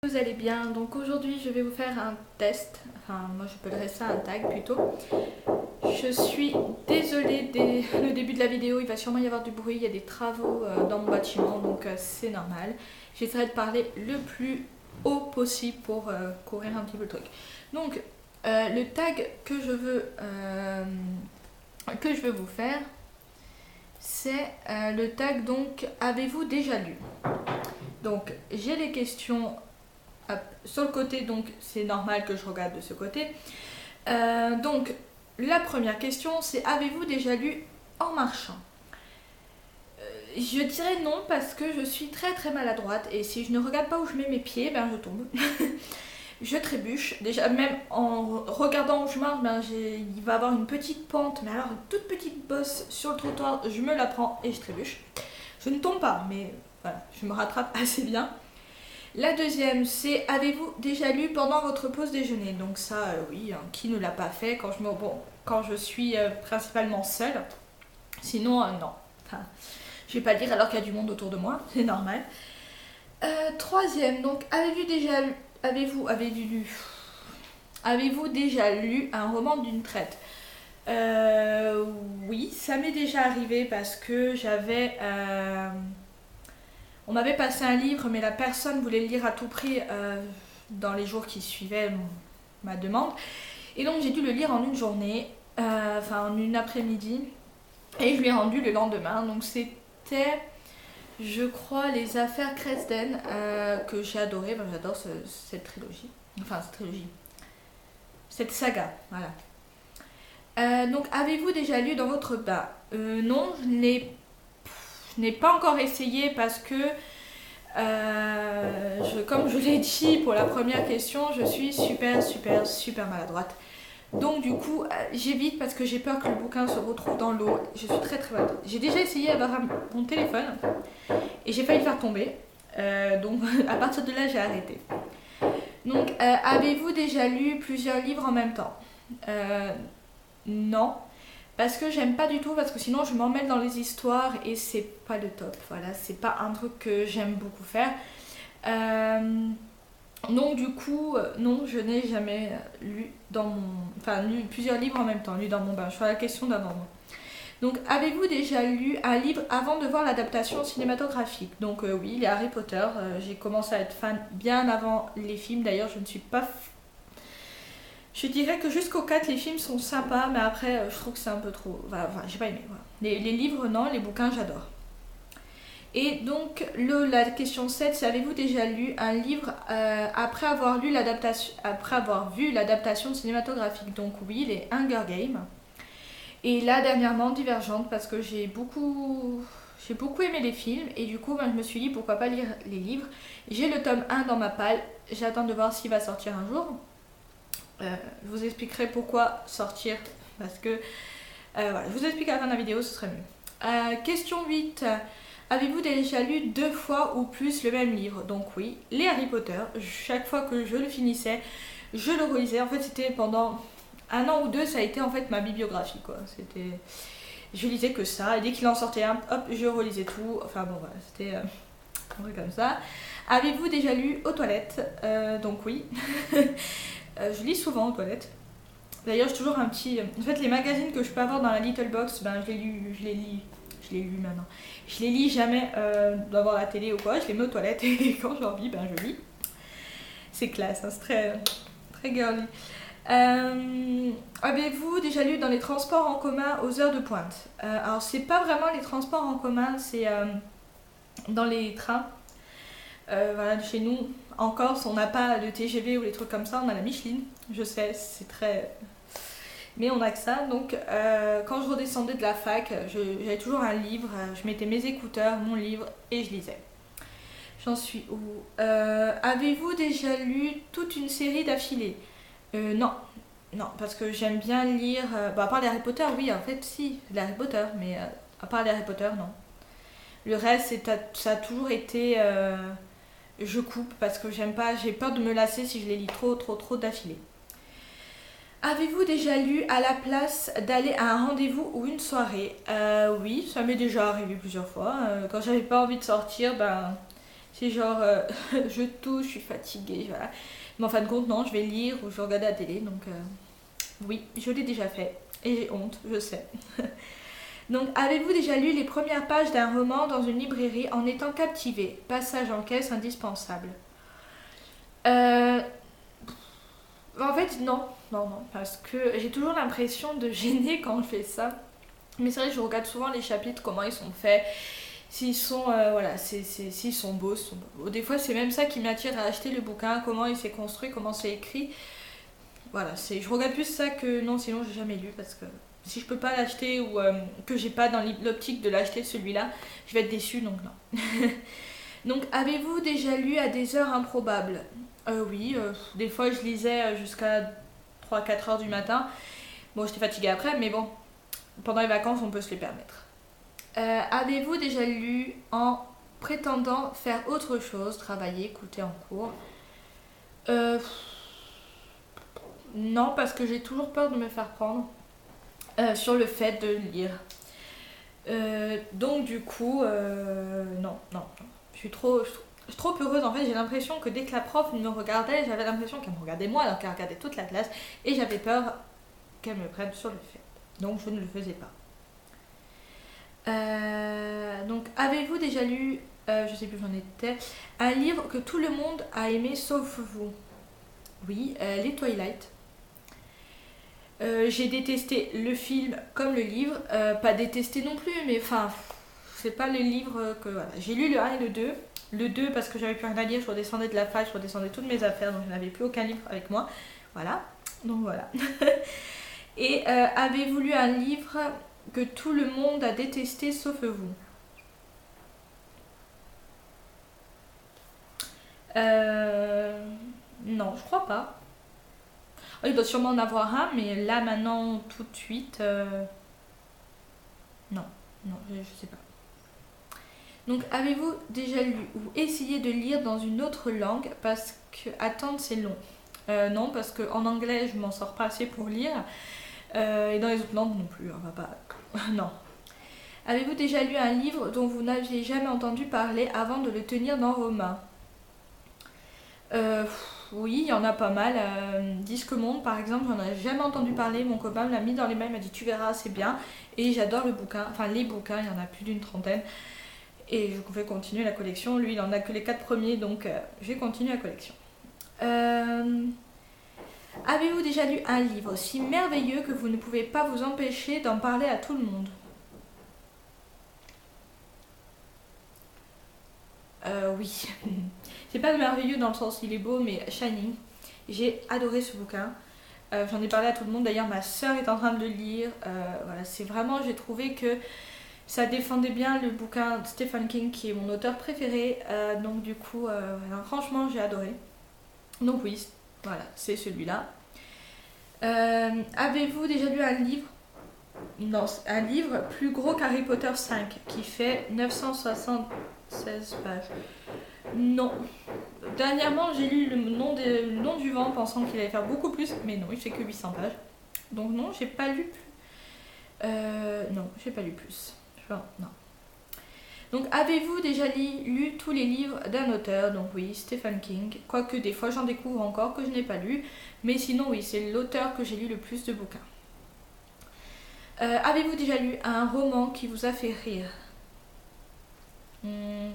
Vous allez bien, donc aujourd'hui je vais vous faire un test, enfin moi je peux le ça un tag plutôt. Je suis désolée dès le début de la vidéo, il va sûrement y avoir du bruit, il y a des travaux dans mon bâtiment donc c'est normal. J'essaierai de parler le plus haut possible pour courir un petit peu le truc. Donc le tag que je veux vous faire, c'est le tag donc avez-vous déjà lu? Donc j'ai des questions sur le côté, donc c'est normal que je regarde de ce côté. Donc la première question c'est avez-vous déjà lu en marchant? Je dirais non parce que je suis très très maladroite et si je ne regarde pas où je mets mes pieds, ben je tombe. Je trébuche. Déjà même en regardant où je marche, ben il va y avoir une petite pente, mais alors une toute petite bosse sur le trottoir, je me la prends et je trébuche. Je ne tombe pas, mais voilà, je me rattrape assez bien. La deuxième, c'est avez-vous déjà lu pendant votre pause déjeuner? Donc ça, oui, hein, qui ne l'a pas fait quand je suis principalement seule. Sinon, non. Enfin, je vais pas le dire alors qu'il y a du monde autour de moi, c'est normal. Troisième, donc avez-vous déjà lu un roman d'une traite? Oui, ça m'est déjà arrivé parce que on m'avait passé un livre, mais la personne voulait le lire à tout prix dans les jours qui suivaient ma demande. Et donc j'ai dû le lire en une journée, enfin en une après-midi. Et je lui ai rendu le lendemain. Donc c'était, je crois, Les Affaires Cresden, que j'ai adoré. Ben, j'adore cette trilogie. Enfin, cette trilogie. Cette saga, voilà. Donc avez-vous déjà lu dans votre bain? Non, je n'ai pas encore essayé parce que comme je l'ai dit pour la première question, je suis super maladroite. Donc du coup, j'évite parce que j'ai peur que le bouquin se retrouve dans l'eau. Je suis très maladroite. J'ai déjà essayé avec mon téléphone et j'ai failli le faire tomber. Donc à partir de là, j'ai arrêté. Donc, avez-vous déjà lu plusieurs livres en même temps? Non. Parce que j'aime pas du tout, parce que sinon je m'emmêle dans les histoires et c'est pas le top. Voilà, c'est pas un truc que j'aime beaucoup faire. Donc du coup, non, je n'ai jamais lu lu plusieurs livres en même temps, lu dans mon bain. Je suis à la question d'avant. Donc, avez-vous déjà lu un livre avant de voir l'adaptation cinématographique? Donc oui, les Harry Potter. J'ai commencé à être fan bien avant les films. D'ailleurs, je ne suis pas je dirais que jusqu'au 4, les films sont sympas, mais après, je trouve que c'est un peu trop. Enfin, j'ai pas aimé. Voilà. Les livres, non, les bouquins, j'adore. Et donc, la question 7, c'est avez-vous déjà lu un livre après avoir vu l'adaptation cinématographique? Donc, oui, les Hunger Games. Et là, dernièrement, Divergente, parce que j'ai beaucoup aimé les films, et du coup, ben, je me suis dit pourquoi pas lire les livres. J'ai le tome 1 dans ma palle, j'attends de voir s'il va sortir un jour. Je vous expliquerai pourquoi sortir, parce que voilà, je vous explique à la fin de la vidéo, ce serait mieux. Question 8. Avez-vous déjà lu 2 fois ou plus le même livre? Donc oui, les Harry Potter. Chaque fois que je le finissais, je le relisais. En fait, c'était pendant 1 an ou 2, ça a été en fait ma bibliographie, quoi. Je lisais que ça, et dès qu'il en sortait un, hop, je relisais tout. Enfin bon, voilà, c'était un truc comme ça. Avez-vous déjà lu aux toilettes? Donc oui. Je lis souvent aux toilettes. D'ailleurs, j'ai toujours un petit. En fait, les magazines que je peux avoir dans la Little Box, ben, je les lis maintenant. Je les lis jamais devant la télé ou quoi, je les mets aux toilettes et quand j'ai envie, ben, je lis. C'est classe, hein, c'est très girly. Avez-vous déjà lu dans les transports en commun aux heures de pointe? Alors, c'est pas vraiment les transports en commun, c'est dans les trains. Voilà, chez nous, en Corse, on n'a pas de TGV ou les trucs comme ça, on a la Micheline. Je sais, c'est très. Mais on a que ça. Donc, quand je redescendais de la fac, j'avais toujours un livre, je mettais mes écouteurs, mon livre et je lisais. J'en suis où? Avez-vous déjà lu toute une série d'affilée? Non. Non, parce que j'aime bien lire. À part les Harry Potter, oui, en fait, si, les Harry Potter, mais à part les Harry Potter, non. Le reste, ça a toujours été. Je coupe parce que j'aime pas, j'ai peur de me lasser si je les lis trop d'affilée. Avez-vous déjà lu à la place d'aller à un rendez-vous ou une soirée? Oui, ça m'est déjà arrivé plusieurs fois. Quand j'avais pas envie de sortir, ben C'est genre, je touche, je suis fatiguée, voilà. Mais en fin de compte, non, je vais lire ou je vais regarder la télé. Donc, oui, je l'ai déjà fait. Et j'ai honte, je sais. Donc, avez-vous déjà lu les premières pages d'un roman dans une librairie en étant captivé? Passage en caisse indispensable. Euh, En fait, non. Non, non. Parce que j'ai toujours l'impression de gêner quand je fais ça. Mais c'est vrai que je regarde souvent les chapitres, comment ils sont faits. S'ils sont, voilà, s'ils sont beaux, s'ils sont pas beaux. Des fois, c'est même ça qui m'attire à acheter le bouquin, comment il s'est construit, comment c'est écrit. Voilà, je regarde plus ça que non, sinon j'ai jamais lu parce que si je peux pas l'acheter ou que j'ai pas dans l'optique de l'acheter celui-là, je vais être déçue donc non. Donc, avez-vous déjà lu à des heures improbables? Oui, des fois je lisais jusqu'à 3 4 heures du matin. Bon, j'étais fatiguée après, mais bon, pendant les vacances, on peut se les permettre. Avez-vous déjà lu en prétendant faire autre chose, travailler, écouter en cours? euh, Non, parce que j'ai toujours peur de me faire prendre sur le fait de lire. Donc du coup, non, non, non. Je suis trop heureuse. En fait, j'ai l'impression que dès que la prof me regardait, j'avais l'impression qu'elle me regardait moi alors qu'elle regardait toute la classe. Et j'avais peur qu'elle me prenne sur le fait. Donc je ne le faisais pas. Donc, avez-vous déjà lu, je sais plus où j'en étais, un livre que tout le monde a aimé sauf vous? Oui, les Twilight. J'ai détesté le film comme le livre. Pas détesté non plus, mais enfin, c'est pas le livre que. Voilà. J'ai lu le un et le 2. Le 2 parce que j'avais plus rien à lire, je redescendais de la fac, je redescendais toutes mes affaires, donc je n'avais plus aucun livre avec moi. Voilà. Donc voilà. Et avez-vous lu un livre que tout le monde a détesté sauf vous? Euh, non, je crois pas. Oh, il doit sûrement en avoir un, mais là maintenant, tout de suite, non, non, je sais pas. Donc, avez-vous déjà lu ou essayé de lire dans une autre langue parce que attendre c'est long? Non, parce qu'en anglais, je m'en sors pas assez pour lire, et dans les autres langues non plus, on va pas. Non. Avez-vous déjà lu un livre dont vous n'aviez jamais entendu parler avant de le tenir dans vos mains? Oui, il y en a pas mal. Disque Monde, par exemple, j'en ai jamais entendu parler. Mon copain me l'a mis dans les mains, il m'a dit tu verras, c'est bien. Et j'adore le bouquin, enfin les bouquins, il y en a plus d'une trentaine. Et je vais continuer la collection. Lui, il en a que les 4 premiers, donc je vais continuer la collection. Euh, Avez-vous déjà lu un livre si merveilleux que vous ne pouvez pas vous empêcher d'en parler à tout le monde? Oui. C'est pas merveilleux dans le sens il est beau, mais Shining. J'ai adoré ce bouquin. J'en ai parlé à tout le monde. D'ailleurs, ma soeur est en train de le lire. Voilà, c'est vraiment, j'ai trouvé que ça défendait bien le bouquin de Stephen King, qui est mon auteur préféré. Donc, du coup, voilà, franchement, j'ai adoré. Donc, oui, voilà, c'est celui-là. Avez-vous déjà lu un livre? Non, un livre plus gros qu'Harry Potter 5, qui fait 976 pages. Non. Dernièrement, j'ai lu le nom du vent pensant qu'il allait faire beaucoup plus, mais non, il fait que 800 pages. Donc non, j'ai pas lu plus. Non, j'ai pas lu plus. Enfin, non. Donc avez-vous déjà lu tous les livres d'un auteur? Donc oui, Stephen King. Quoique des fois j'en découvre encore que je n'ai pas lu. Mais sinon oui, c'est l'auteur que j'ai lu le plus de bouquins. Avez-vous déjà lu un roman qui vous a fait rire? Hmm.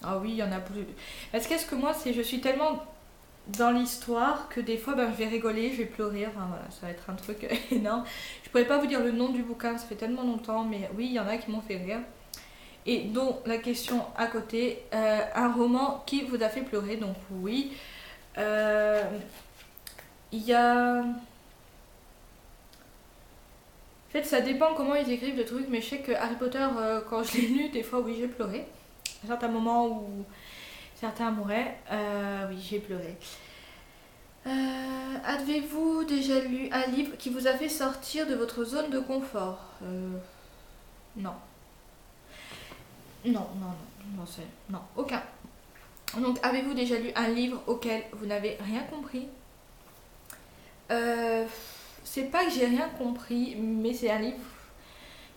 Ah oui, il y en a plus. Parce qu'est-ce que moi, c'est je suis tellement dans l'histoire que des fois, ben, je vais rigoler, je vais pleurer. Enfin voilà, ça va être un truc énorme. Je pourrais pas vous dire le nom du bouquin, ça fait tellement longtemps, mais oui, il y en a qui m'ont fait rire. Et dont la question à côté, un roman qui vous a fait pleurer, donc oui. Euh, Il y a. En fait, ça dépend comment ils écrivent le truc, mais je sais que Harry Potter, quand je l'ai lu, des fois, oui, j'ai pleuré. À certains moments où certains mouraient, oui, j'ai pleuré. Avez-vous déjà lu un livre qui vous a fait sortir de votre zone de confort? Non. Non, non, non, non, non, aucun. Donc, avez-vous déjà lu un livre auquel vous n'avez rien compris? euh, C'est pas que j'ai rien compris, mais c'est un livre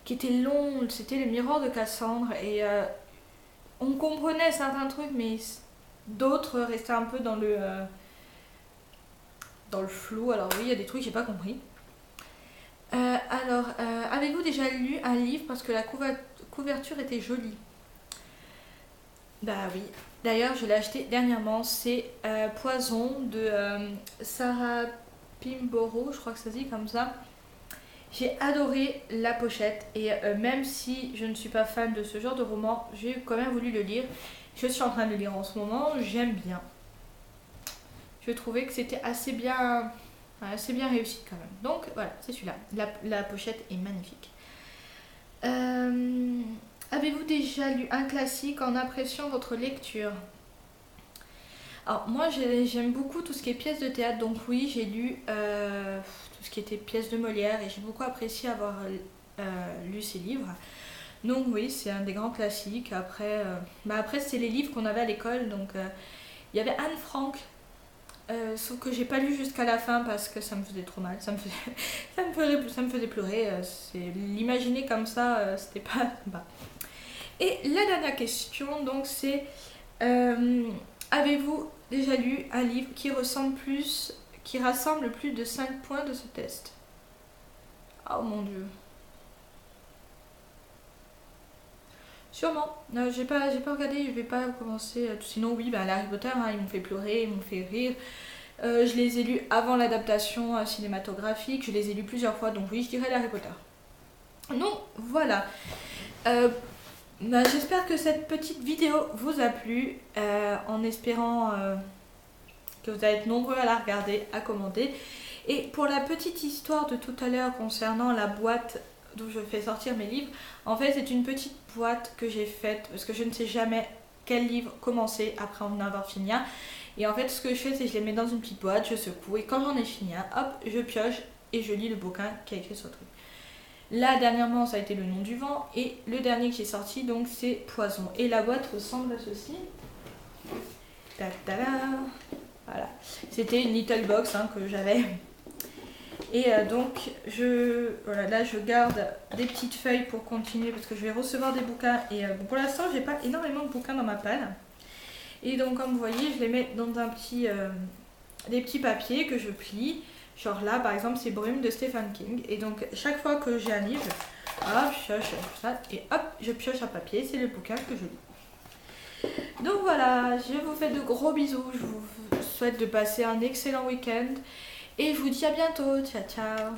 qui était long, c'était Le Miroir de Cassandre, et on comprenait certains trucs, mais d'autres restaient un peu dans le flou. Alors oui, il y a des trucs que j'ai pas compris. Avez-vous déjà lu un livre parce que la couverture était jolie? Bah oui. D'ailleurs, je l'ai acheté dernièrement. C'est Poison de Sarah Pimborough, je crois que ça se dit comme ça. J'ai adoré la pochette et même si je ne suis pas fan de ce genre de roman, j'ai quand même voulu le lire. Je suis en train de le lire en ce moment, j'aime bien. Je trouvais que c'était assez bien réussi quand même. Donc voilà, c'est celui-là. La pochette est magnifique. Euh, Avez-vous déjà lu un classique en appréciant votre lecture? Alors moi j'aime beaucoup tout ce qui est pièces de théâtre, donc oui j'ai lu tout ce qui était pièces de Molière et j'ai beaucoup apprécié avoir lu ces livres. Donc oui c'est un des grands classiques. Après c'est les livres qu'on avait à l'école, donc il y avait Anne Frank, sauf que j'ai pas lu jusqu'à la fin parce que ça me faisait trop mal, ça me faisait pleurer. L'imaginer comme ça, c'était pas sympa. Et la dernière question donc c'est avez-vous déjà lu un livre qui rassemble plus de 5 points de ce test? Oh mon dieu. Sûrement. Non, j'ai pas regardé, je vais pas commencer. Sinon, oui, bah, les Harry Potter, hein, ils m'ont fait pleurer, ils m'ont fait rire. Je les ai lus avant l'adaptation cinématographique, je les ai lus plusieurs fois, donc oui, je dirais les Harry Potter. Donc voilà. Euh, J'espère que cette petite vidéo vous a plu, en espérant que vous allez être nombreux à la regarder, à commenter. Et pour la petite histoire de tout à l'heure concernant la boîte d'où je fais sortir mes livres, en fait c'est une petite boîte que j'ai faite parce que je ne sais jamais quel livre commencer après en avoir fini un. Et en fait ce que je fais c'est que je les mets dans une petite boîte, je secoue et quand j'en ai fini un, hop, je pioche et je lis le bouquin qui a écrit sur le truc. Là dernièrement ça a été Le Nom du Vent et le dernier que j'ai sorti donc c'est Poison. Et la boîte ressemble à ceci. Ta-ta-da. Voilà, c'était une little box que j'avais. Et voilà, là je garde des petites feuilles pour continuer parce que je vais recevoir des bouquins. Et bon, pour l'instant, j'ai pas énormément de bouquins dans ma palle. Et donc, comme vous voyez, je les mets dans des petits papiers que je plie. Genre là, par exemple, c'est Brume de Stephen King. Et donc, chaque fois que j'ai un livre, hop, je pioche ça. Et hop, je pioche un papier. C'est le bouquin que je lis. Donc voilà, je vous fais de gros bisous. Je vous souhaite de passer un excellent week-end. Et je vous dis à bientôt. Ciao, ciao.